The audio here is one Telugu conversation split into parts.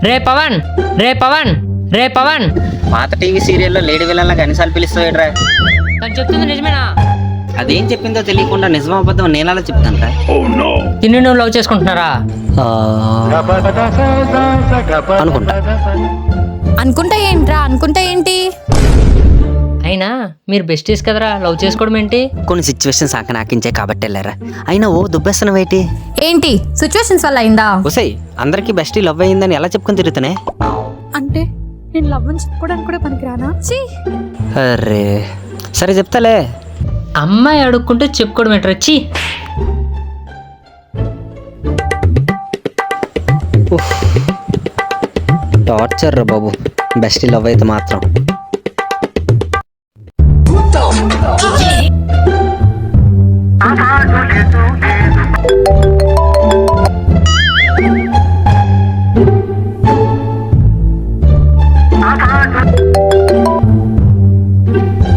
రే పవన్ రే పవన్ రే పవన్. పాత టీవీ సీరియల్లో లేడీ విలన్లకు అన్నిసార్లు పిలుస్తావేట్రా? తను చెప్తుంది నిజమేనా? అదేం చెప్పిందో తెలియకుండా నిజం అబద్ధం నేనలా చెప్తాను రా. తిని నువ్వు లవ్ చేసుకుంటున్నారా? అనుకుంటా. అనుకుంటా ఏంట్రా? అనుకుంటా ఏంటి? అయినా మీరు బెస్టీస్ కదరా, లవ్ చేసుకోవడం ఏంటి? కొన్ని సిచ్యువేషన్స్ ఆకించాయి కాబట్టి వెళ్ళారా. అయినా ఓ దుబ్బేస్తున్నావు ఏంటి? ఏంటి సిచ్యువేషన్స్ వల్ల అయిందా? ఒసై, అందరికి బెస్టీ లవ్ అయ్యిందని ఎలా చెప్పుకొని తిరుగుతానే? అంటే నేను లవ్ అని చెప్పుకోవడానికి కూడా పనికిరానా? అరే సరే చెప్తాలే. అమ్మాయి అడుక్కుంటే చెప్పుకోవడం ఏంటి? వచ్చి టార్చర్ రా బాబు, బెస్టీ లవ్ అయితే మాత్రం.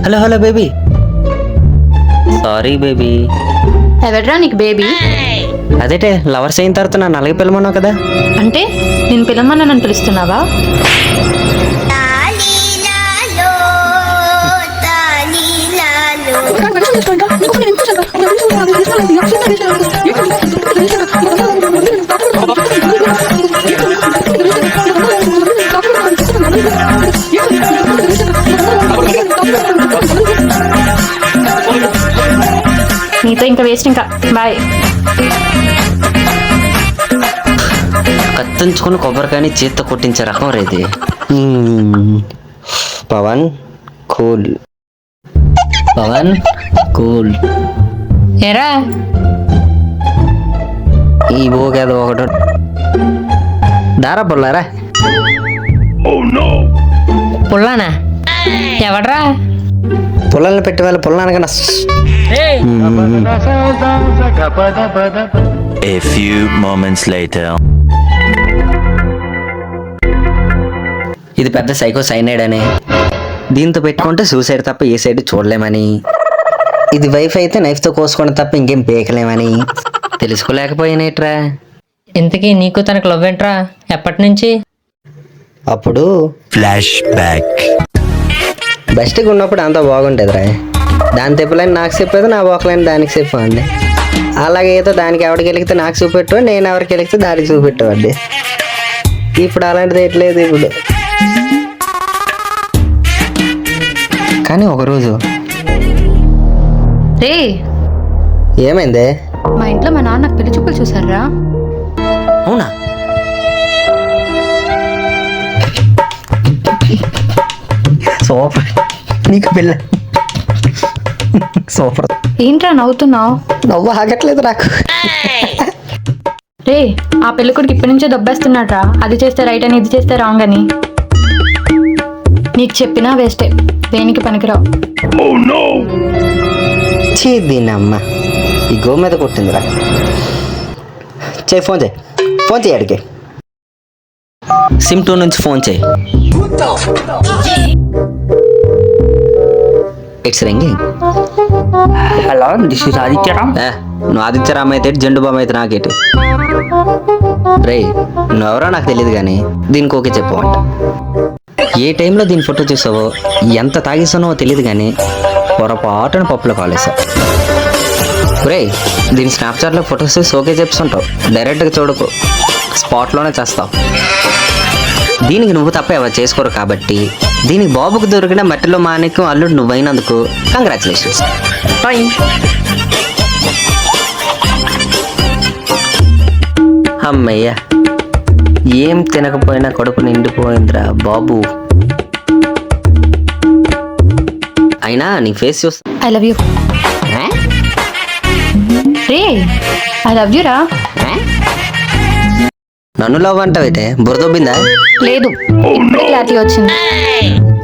Hello hello baby. Sorry baby. ఎవడ్రా నీకు బేబీ? అదేటే లవర్స్ అయిన తర్వాత నన్ను అలాగే పిలమన్నావు కదా. అంటే నేను పిలమన్నా నన్ను పిలుస్తున్నావా? నీతో ఇంకా వేస్ట్, ఇంకా బాయ్. కత్తించుకుని కొబ్బరికాయని చేత్తో కొట్టించే రకం రేది. Pawan cool, Pawan cool. ఏరా ఈ బోకేదో ఒకటి దారా పొల్లారా. పుల్లానా? ఎవడ్రా? పొలాలను పెట్టి వాళ్ళు పొలానికన్నా. A few moments later. ఇది పెద్ద సైకో సైనైడ్ అని, దీంతో పెట్టుకుంటే సూసైడ్ తప్ప ఏ సైడ్ చూడలేమని, ఇది వైఫ్ అయితే నైఫ్తో కోసుకోవడం తప్ప ఇంకేం పేకలేమని తెలుసుకోలేకపోయినట్రా. ఇంతకీ నీకు తనకు లవ్ ఏంట్రా? ఎప్పటి నుంచి? అప్పుడు Flashback. బెస్ట్గా ఉన్నప్పుడు అంతా బాగుండేదిరా. దాని తెప్పలేని నాకు చెప్పేది, నా బోకలేని దానికి చెప్పండి. అలాగే ఏదో దానికి ఎవరికి వెలిగితే నాకు చూపెట్టు, నేను ఎవరికి వెలిగితే దానికి చూపెట్టేవాడి. ఇప్పుడు అలాంటిది ఎట్లేదు ఇప్పుడు. కానీ ఒకరోజు రే, ఏమైంది? మా ఇంట్లో మా నాన్న నాకు పెళ్లి చూపులు చూసారా? అవునా? సూపర్, నీకు పిల్ల సూపర్. ఏంట్రా నవ్వుతున్నావు? నవ్వు ఆగట్లేదు నాకు. రే, ఆ పెళ్లి కొడుకు ఇప్పటి నుంచే దొబ్బేస్తున్నాడ్రా. అది చేస్తే రైట్ అని, ఇది చేస్తే రాంగ్ అని. నీకు చెప్పినా వేస్టే, దేనికి పనికిరావు. చీ దీనమ్మ, ఈ గో మీద కొట్టిందిరా. చేయి, ఫోన్ చేయి, ఫోన్ చేయి. అడిగే సిమ్ 2 నుంచి ఫోన్ చేయి. It's ringing. Hello, this is Adityaram. నువ్వు ఆదిత్యరామ్ అయితే జెండు బామ్ అయితే నాకేటి. రే, నువ్వెవరో నాకు తెలియదు కానీ దీనికి ఓకే చెప్పమంట. ఏ టైంలో దీని ఫోటో చూసావో, ఎంత తాగిస్తానో తెలియదు కానీ పొరపాటున పప్పులో కాలేసా. రే, దీని స్నాప్చాట్లో ఫొటోస్ ఓకే చెప్తుంటావు, డైరెక్ట్గా చూడకు, స్పాట్లోనే చేస్తావు. దీనికి నువ్వు తప్ప ఎవరు చేసుకోరు కాబట్టి దీనికి బాబుకు దొరికిన మట్టిలో మాణిక్యం అల్లుడు నువ్వైనందుకు కంగ్రాచులేషన్స్. అమ్మయ్య, ఏం తినకపోయినా కడుపు నిండిపోయిందిరా బాబు. అయినా నీ ఫేస్ చూస్తా. I love you. Ray, I love you రా. నన్ను లవ్ అంటావైతే బురదొబ్బిందా? లేదు, ఇప్పుడే క్లారిటీ వచ్చింది.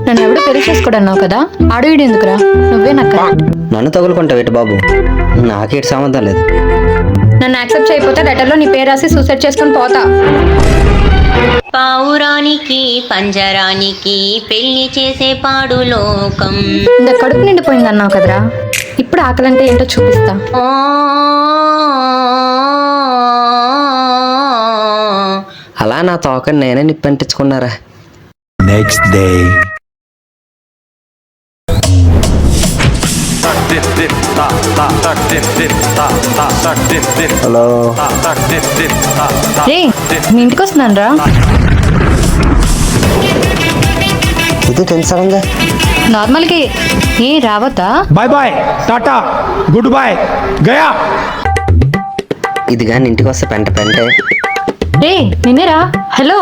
నన్ను ఎవడు పెళ్లి చేసుకోడన్నావు కదా, ఆడు వీడు ఎందుకురా? నువ్వే నాకు. నన్ను తగులుకుంటావేటి బాబు? నాకేటి సంబంధం లేదు. నన్ను యాక్సెప్ట్ చేయకపోతే లెటర్లో నీ పేరు రాసి సూసైడ్ చేసుకొని పోతా. పావురానికి పంజరానికి పెళ్లి చేసే పాడు లోకం. ఇంత కడుపు నిండిపోయింది అన్నావు కదరా, ఇప్పుడు ఆకలంటే ఏంటో చూపిస్తా. అలా నా తోకని నేనే నిప్పంటించుకున్నారా. Next day. హలో. రే మీ ఇంటికి వస్తున్నాను రా. ఇది తెలుసా? నార్మల్గా ఏ రావద్దా? Bye bye tata good bye गया. ఇది కానీ ఇంటికి వస్తే పెంట పెంటే. రే నిన్నేరా. హలో.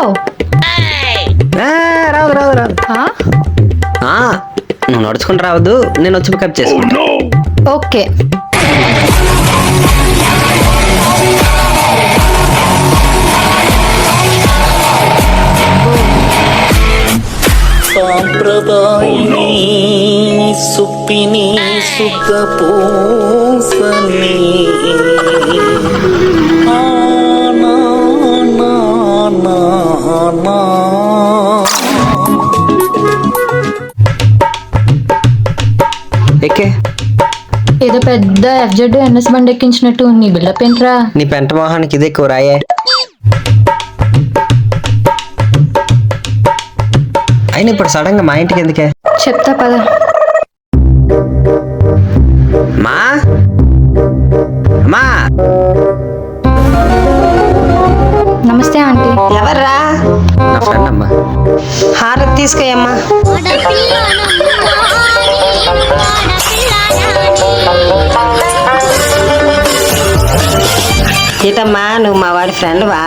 రాదు రాదు రాదు. నువ్వు నడుచుకుంటూ రావద్దు, నేను వచ్చి పికప్ చేసుకుంటా. ఓకే. సుప్పిని సుఖపూసని ఎక్కే. ఏదో పెద్ద ఎఫ్జెడ్ ఎన్ఎస్ బండి ఎక్కించినట్టు నీ బిల్డప్ ఏంట్రా? నీ పెంట మొహానికి ఇదే ఎక్కువ రాయే. అయినా ఇప్పుడు సడన్ గా మా ఇంటికి ఎందుకే? చెప్తా పద. మా అమ్మా. నమస్తే ఆంటీ. ఎవర్రా? నా ఫ్రెండ్ అమ్మా. హారతి తీసుకోయమ్మా. సీతమ్మా నువ్వు మా వాడి ఫ్రెండ్ వా?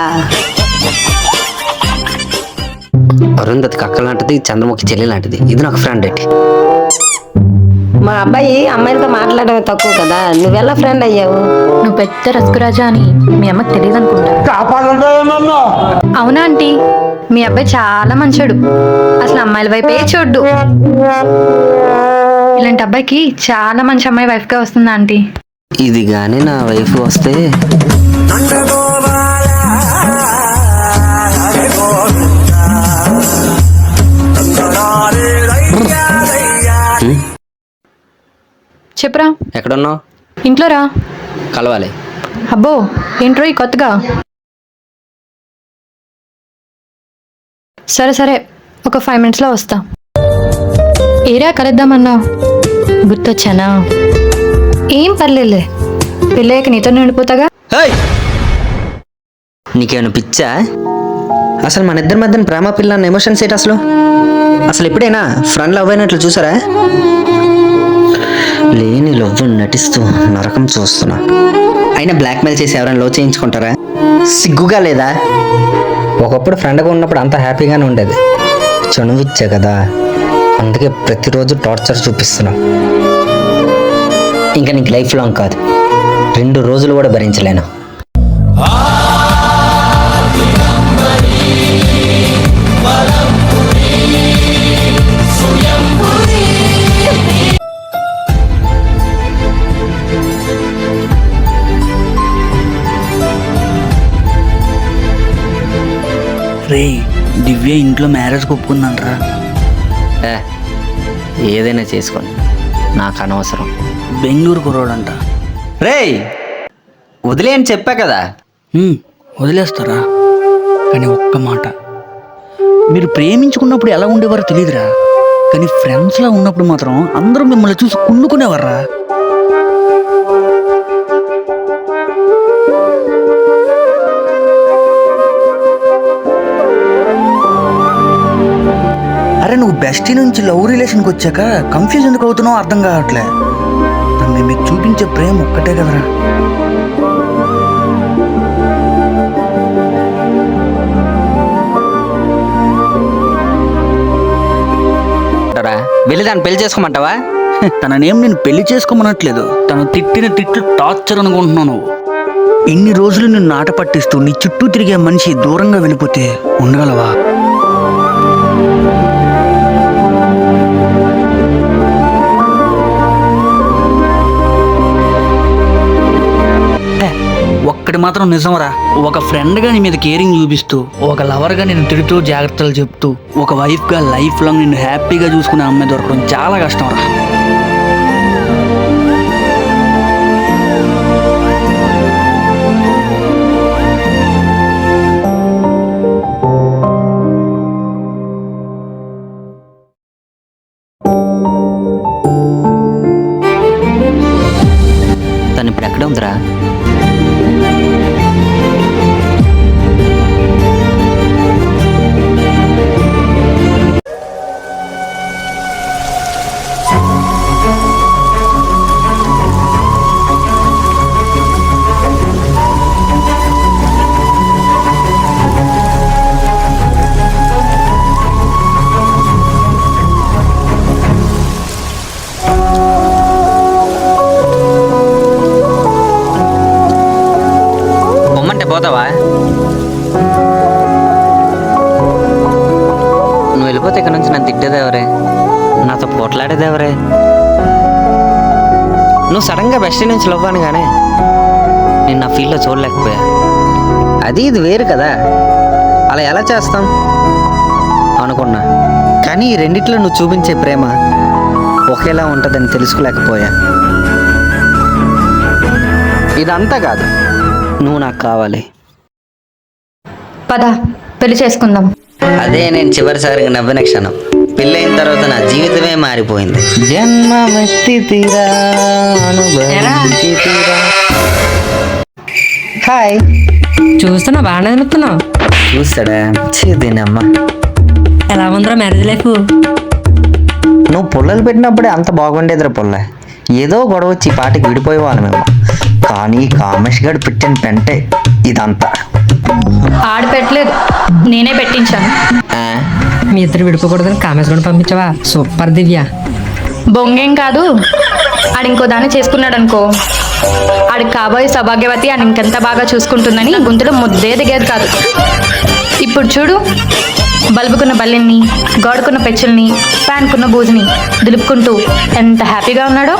అరుంధతి కక్క లాంటిది, చంద్రముఖి చెల్లి లాంటిది. ఇది నాకు ఫ్రెండ్ ఏంటి? మా అబ్బాయి అమ్మాయిలతో మాట్లాడడం తక్కువ కదా, నువ్వెలా ఫ్రెండ్ అయ్యావు? నువ్వు పెద్ద రసకురాజా అని మీ అమ్మకి తెలియదు అనుకుంటా. అవునా ఆంటీ? మీ అబ్బాయి చాలా మంచోడు, అసలు అమ్మాయిల వైపే చూడ్డు. ఇలాంటి అబ్బాయికి చాలా మంచి అమ్మాయి వైఫ్ గా వస్తుంది ఆంటీ. ఇది గాని నా వైఫ్ వస్తే చెప్పురా. ఎక్కడున్నావు? ఇంట్లో రా. కలవాలి. అబ్బో ఏంట్రో ఈ కొత్తగా. సరే సరే ఒక 5 minutesలో వస్తా. ఏరా కలుద్దామన్నావు, గుర్తొచ్చానా? ఏం పర్లేదులే, పెళ్ళయ్యాక నీతో నిండిపోతాగా. నీకేమైనా పిచ్చా? అసలు మన ఇద్దరి మధ్యన ప్రేమ పిల్ల అన్న ఎమోషన్స్ ఏంటి అసలు? అసలు ఎప్పుడైనా ఫ్రెండ్ లవ్ అయినట్లు చూసారా? లేని లవ్ నటిస్తూ నరకం చూస్తున్నా. అయినా బ్లాక్మెయిల్ చేసి ఎవరైనా లవ్ చేయించుకుంటారా? సిగ్గుగా లేదా? ఒకప్పుడు ఫ్రెండ్గా ఉన్నప్పుడు అంత హ్యాపీగానే ఉండేది. చనువిచ్చా కదా, అందుకే ప్రతిరోజు టార్చర్ చూపిస్తున్నా. ఇంకా నీకు లైఫ్ లాంగ్ కాదు, 2 రోజులు కూడా భరించలేను. రే దివ్య ఇంట్లో మ్యారేజ్ ఒప్పుకుందంట్రా. ఏదైనా చేసుకోండి, నాకు అనవసరం. బెంగళూరు కుర్రోడంట. రేయ్ వదిలే అని చెప్పా కదా. వదిలేస్తారా? కానీ ఒక్క మాట, మీరు ప్రేమించుకున్నప్పుడు ఎలా ఉండేవారో తెలియదురా, కానీ ఫ్రెండ్స్లా ఉన్నప్పుడు మాత్రం అందరూ మిమ్మల్ని చూసి కుళ్ళుకునేవారా. అరే నువ్వు బెస్టీ నుంచి లవ్ రిలేషన్కి వచ్చాక కన్ఫ్యూజ్ ఎందుకు అవుతున్నావు అర్థం కావట్లే. తను మీకు చూపించే ప్రేమ ఒక్కటే కదరా. వెళ్ళి దాన్ని పెళ్లి చేసుకోమంటావా? తననేం నేను పెళ్లి చేసుకోమనట్లేదు, తను తిట్టిన తిట్లు టార్చర్ అనుకుంటున్నావు నువ్వు. ఇన్ని రోజులు నిన్ను ఆట పట్టిస్తూ నీ చుట్టూ తిరిగే మనిషి దూరంగా వెళ్ళిపోతే ఉండగలవా? ఒక్కటి మాత్రం నిజమరా, ఒక ఫ్రెండ్గా నీ మీద కేరింగ్ చూపిస్తూ, ఒక లవర్గా నేను తిడుతూ జాగ్రత్తలు చెప్తూ, ఒక వైఫ్గా లైఫ్ లాంగ్ నిన్ను హ్యాపీగా చూసుకునే అమ్మాయి దొరకడం చాలా కష్టం రా. తిట్టేది ఎవరే, నాతో పోట్లాడేది ఎవరే? నువ్వు సడన్గా బెస్ట్ నుంచి లవ్వాను కానీ నేను నా ఫీల్డ్లో చూడలేకపోయా. అది ఇది వేరు కదా, అలా ఎలా చేస్తాం అనుకున్నా. కానీ ఈ రెండిట్లో నువ్వు చూపించే ప్రేమ ఒకేలా ఉంటుందని తెలుసుకోలేకపోయా. ఇదంతా కాదు, నువ్వు నాకు కావాలి. పద పెళ్లి చేసుకుందాం. అదే నేను చివరిసారిగా నవ్విన క్షణం. పెళ్ళైన తర్వాత నా జీవితమే మారిపోయింది. జన్మమెత్తి తీరా అనుభవించి తీరా. హాయ్. చూస్తున్నా బాగానే అనుకున్నావు. చూస్తాడా చేదేనమ్మా. ఎలా ఉందిరా మ్యారేజ్ లైఫ్? నువ్వు పుల్లలు పెట్టినప్పుడే అంత బాగుండేదిరా పుల్ల. ఏదో గొడవ వచ్చి ఈ పాటికి విడిపోయేవాళ్ళు మేము. కానీ కామేష్ గడు పెట్టిన పెంటే ఇదంతా. ఆడు పెట్టలేదు, నేనే పెట్టించాను. మీ ఇద్దరు విడిపోకూడదని కామేష్ కూడా పంపించావా? సూపర్ దివ్య. బొంగేం కాదు, ఆడు ఇంకో దాన్ని చేసుకున్నాడు అనుకో, ఆడికి కాబోయే సౌభాగ్యవతి అని ఇంకెంత బాగా చూసుకుంటుందని గుంతులో ముద్దే దిగేది కాదు. ఇప్పుడు చూడు, బల్బుకున్న బల్లెన్ని, గోడకున్న పెచ్చుల్ని, ఫ్యాన్కున్న బూజుని దులుపుకుంటూ ఎంత హ్యాపీగా ఉన్నాడో.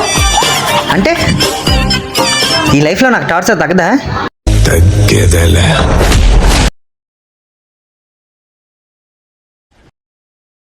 అంటే ఈ లైఫ్లో నాకు టార్చర్ తగ్గదా? తగ్గేదేలే.